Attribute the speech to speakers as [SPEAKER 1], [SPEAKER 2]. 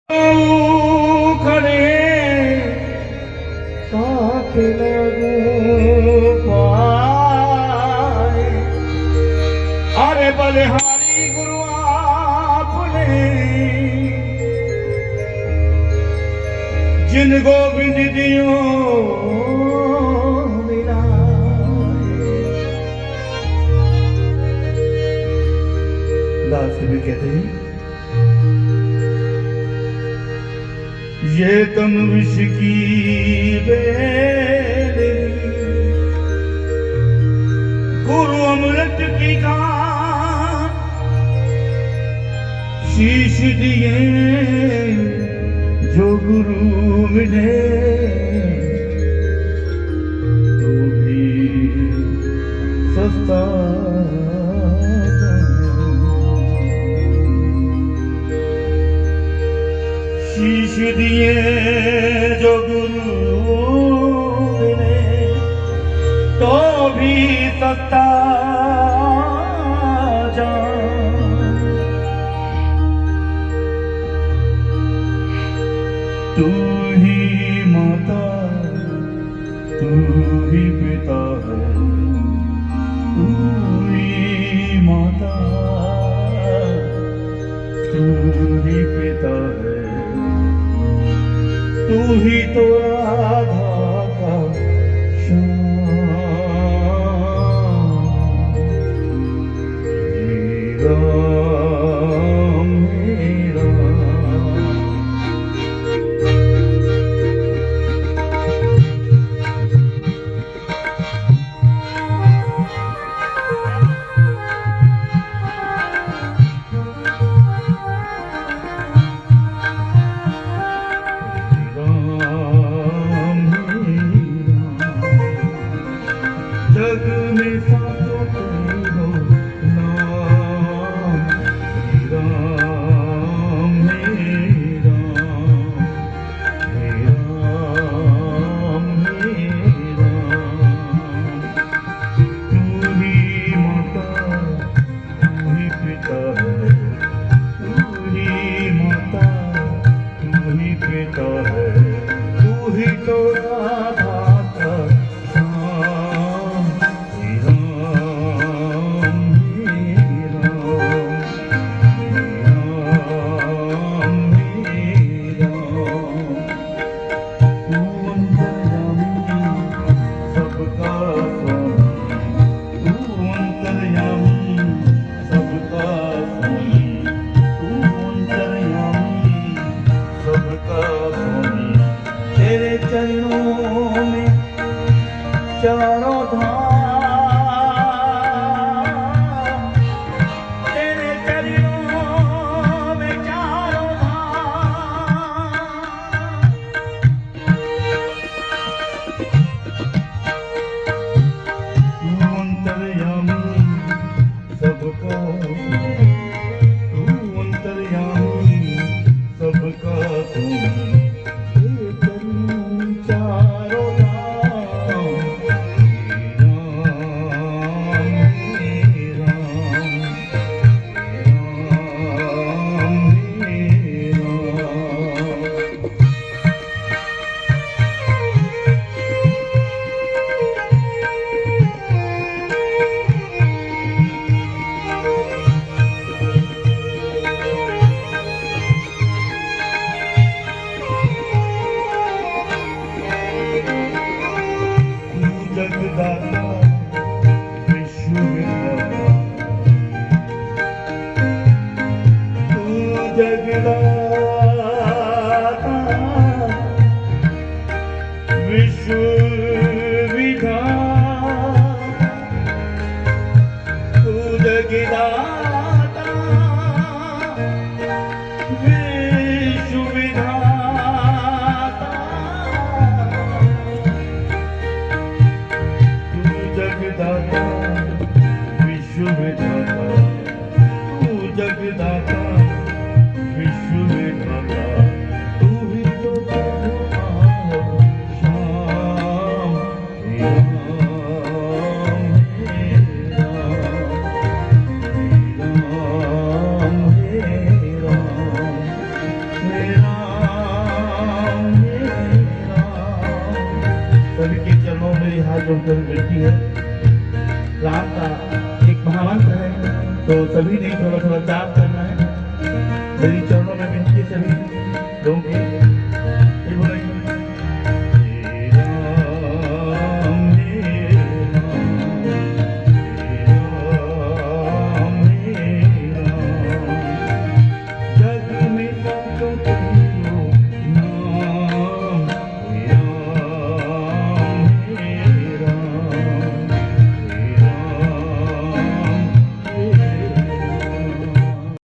[SPEAKER 1] खड़े ताके लगू पाए। अरे बलिहारी गुरु आपने जिन गोविंद दियो दास भी कहते हैं ये तन विष की बेली गुरु अमृत की खान शीश दिए जो गुरु मिले तो भी सस्ता शीश दिए जो गुरु ने तो भी सत्ता जान। तू ही माता तू ही पिता है तू ही माता तू ही पिता है तू ही तो राधा का श्याम। हे राम हे राम। जग में सातों तेरो नाम हे राम हे राम हे राम हे राम। तू ही माता तू ही पिता है तू ही माता तू ही पिता है तू ही तो राधा का चरणों में चारों धाम तेरे चरणों में चारों धाम। तू अंतर्यामी सबका तू अंतर्यामी सबका स्वामी चारों धाम। सभी के चरणों में मेरी हाथ जोड़कर विनती है। राम का एक महामंत्र है, तो सभी ने थोड़ा थोड़ा जाप करना है। मेरी चरणों